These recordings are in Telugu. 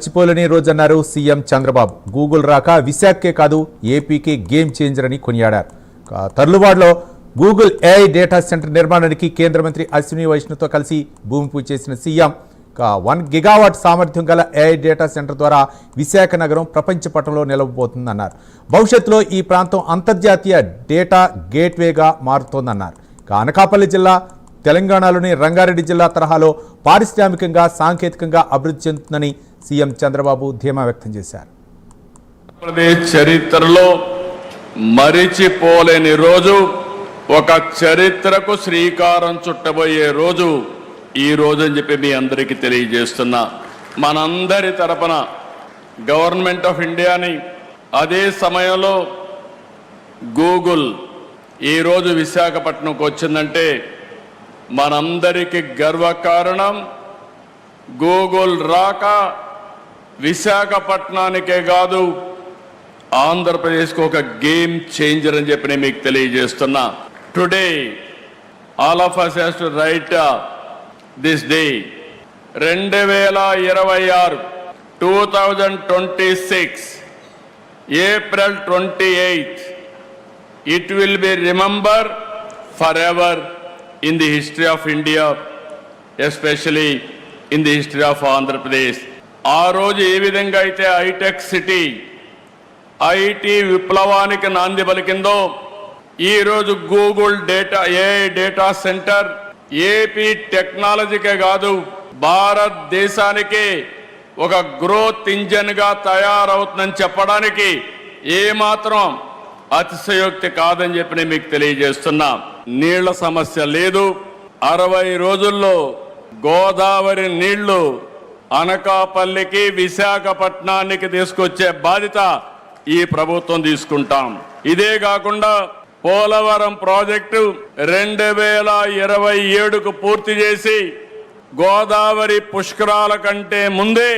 మర్చిపోలేని రోజన్నారు సీఎం చంద్రబాబు. గూగుల్ రాక విశాఖకే కాదు ఏపీకి గేమ్ చేంజర్ అని కొనియాడారు. తర్లువాడలో గూగుల్ ఏఐ డేటా సెంటర్ నిర్మాణానికి కేంద్ర మంత్రి అశ్విని వైష్ణవ్తో కలిసి భూమి పూజ చేసిన సీఎం 1 గిగావాట్ సామర్థ్యం గల ఏఐ డేటా సెంటర్ ద్వారా విశాఖ నగరం ప్రపంచ పటంలో నిలవబోతుందన్నారు. భవిష్యత్తులో ఈ ప్రాంతం అంతర్జాతీయ డేటా గేట్వేగా మారుతోందన్నారు. అనకాపల్లి జిల్లా తెలంగాణలోని రంగారెడ్డి జిల్లా తరహాలో పారిశ్రామికంగా సాంకేతికంగా అభివృద్ధి చెందుతుందని సీఎం చంద్రబాబు ధీమా వ్యక్తం చేశారు. ఆంధ్రప్రదేశ్ చరిత్రలో మరిచిపోలేని రోజు, ఒక చరిత్రకు శ్రీకారం చుట్టబోయే రోజు ఈ రోజు అని చెప్పి మీ అందరికీ తెలియజేస్తున్నా. మనందరి తరపున గవర్నమెంట్ ఆఫ్ ఇండియాని, అదే సమయంలో గూగుల్ ఈరోజు విశాఖపట్నంకు వచ్చిందంటే మనందరికీ గర్వకారణం. గూగుల్ రాక విశాఖపట్నానికే కాదు ఆంధ్రప్రదేశ్కు ఒక గేమ్ చేంజర్ అని చెప్పి నేను మీకు తెలియజేస్తున్నా. Today all of us has to write this day 2026 2026 April 28th it will be remembered forever in the history of India, especially in the history of Andhra Pradesh. ఆ రోజు ఏ విధంగా అయితే హైటెక్ సిటీ, ఐటీ విప్లవానికి నాంది పలికిందో, ఈరోజు Google AI data centre AP టెక్నాలజీకే కాదు భారతదేశానికి ఒక గ్రోత్ ఇంజన్గా తయారవుతుందని చెప్పడానికి ఏమాత్రం అతిశయోక్తి కాదని చెప్పి నేను మీకు తెలియజేస్తున్నా. నీళ్ల సమస్య లేదు. 60 రోజుల్లో గోదావరి నీళ్లు అనకాపల్లికి, విశాఖపట్నానికి తీసుకొచ్చే బాధ్యత ఈ ప్రభుత్వం తీసుకుంటాం. ఇదే కాకుండా పోలవరం ప్రాజెక్టు 2027కు పూర్తి చేసి గోదావరి పుష్కరాల కంటే ముందే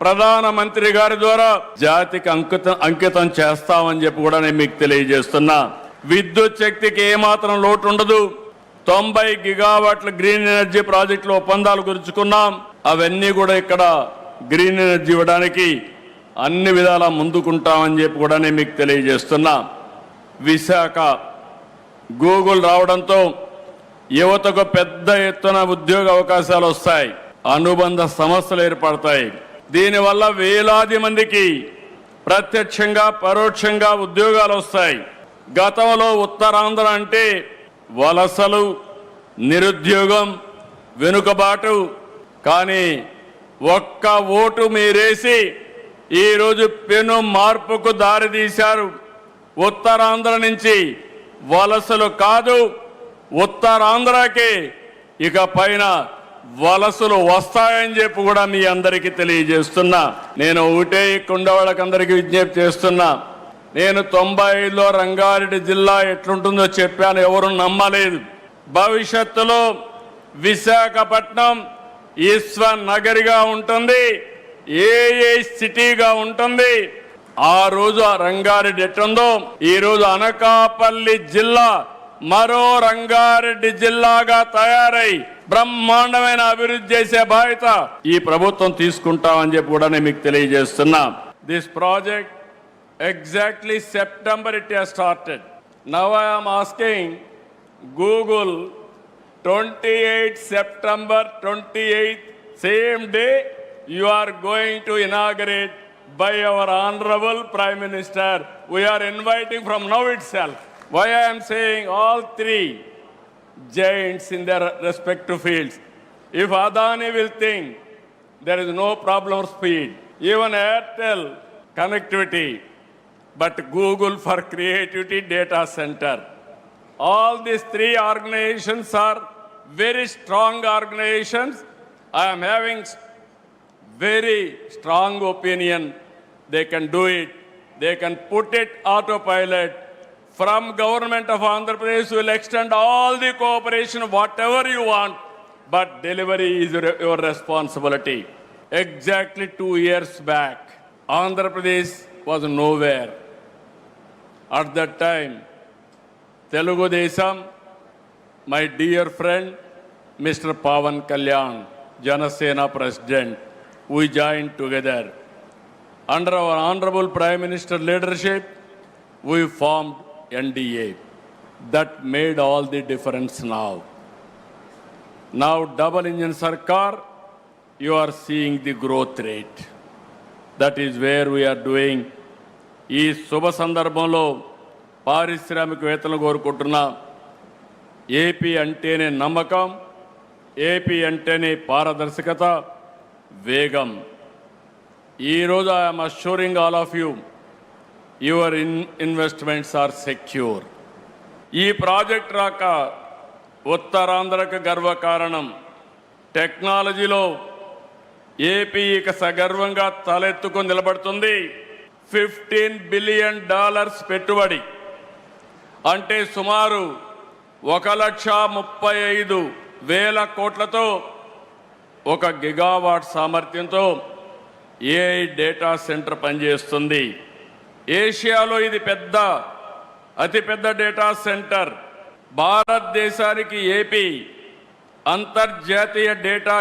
ప్రధానమంత్రి గారి ద్వారా జాతికి అంకితం చేస్తామని చెప్పి కూడా నేను మీకు తెలియజేస్తున్నా. విద్యుత్ శక్తికి ఏమాత్రం లోటు ఉండదు. 90 గిగావాట్ల గ్రీన్ ఎనర్జీ ప్రాజెక్టులు ఒప్పందాలు గురించుకున్నాం. అవన్నీ కూడా ఇక్కడ గ్రీన్ ఎనర్జీ ఇవ్వడానికి అన్ని విధాలా ముందుకుంటామని చెప్పి కూడా నేను మీకు తెలియజేస్తున్నా. విశాఖ గూగుల్ రావడంతో యువతకు పెద్ద ఎత్తున ఉద్యోగ అవకాశాలు వస్తాయి, అనుబంధ సమస్యలు ఏర్పడతాయి. దీనివల్ల వేలాది మందికి ప్రత్యక్షంగా పరోక్షంగా ఉద్యోగాలు వస్తాయి. గతంలో ఉత్తరాంధ్ర అంటే వలసలు, నిరుద్యోగం, వెనుకబాటు. కానీ ఒక్క ఓటు మీరేసి ఈరోజు పెను మార్పుకు దారితీశారు. ఉత్తరాంధ్ర నుంచి వలసలు కాదు, ఉత్తరాంధ్రకి ఇక పైన వలసలు వస్తాయని చెప్పి కూడా మీ అందరికీ తెలియజేస్తున్నా. నేను ఒకటే కుండవాళ్ళకందరికీ విజ్ఞప్తి చేస్తున్నా. నేను 95లో రంగారెడ్డి జిల్లా ఎట్లుంటుందో చెప్పాను, ఎవరు నమ్మలేదు. భవిష్యత్తులో విశాఖపట్నం ఈశ్వర్-నగర్గా ఉంటుంది, ఏఐ సిటీగా ఉంటుంది. ఆ రోజు ఆ రంగారెడ్డి ఎట్టుందో ఈరోజు అనకాపల్లి జిల్లా మరో రంగారెడ్డి జిల్లాగా తయారై బ్రహ్మాండమైన అభివృద్ధి చేసే బాధ్యత ఈ ప్రభుత్వం తీసుకుంటామని చెప్పి కూడా నేను మీకు తెలియజేస్తున్నా. This project exactly September it has started. Now I am asking Google 28 September 28th same day you are going to inaugurate by our honorable Prime Minister. We are inviting from now itself. Why I am saying all three giants in their respective fields. If Adani will think there is no problem of speed, even Airtel connectivity, but Google for creativity data center. All these three organizations are very strong organizations. I am having very strong opinion. They can do it. They can put it autopilot. From government of Andhra Pradesh will extend all the cooperation, whatever you want, but delivery is your responsibility. Exactly 2 years back, Andhra Pradesh was nowhere. At that time, Telugu Desam, my dear friend, Mr. Pawan Kalyan, Janasena President, we joined together. Under our Honorable Prime Minister leadership, we formed NDA. That made all the difference now. Now double engine Sarkar, you are seeing the growth rate. That is where we are doing. ఈ శుభ సందర్భంలో పారిశ్రామికవేత్తలు కోరుకుంటున్న ఏపీ అంటేనే నమ్మకం, ఏపీ అంటేనే పారదర్శకత, వేగం. ఈరోజు I'm assuring all of you, your investments are secure. ఈ ప్రాజెక్ట్ రాక ఉత్తరాంధ్రకు గర్వకారణం. టెక్నాలజీలో ఏపీ ఇక సగర్వంగా తలెత్తుకొని నిలబడుతుంది. $15 బిలియన్ పెట్టుబడి అంటే సుమారు 1,35,000 కోట్లతో 1 గిగావాట్ సామర్థ్యంతో ఏఐ డేటా సెంటర్ పనిచేస్తుంది. ఏషియాలో ఇది అతిపెద్ద డేటా సెంటర్. భారతదేశానికి ఏపీ అంతర్జాతీయ డేటా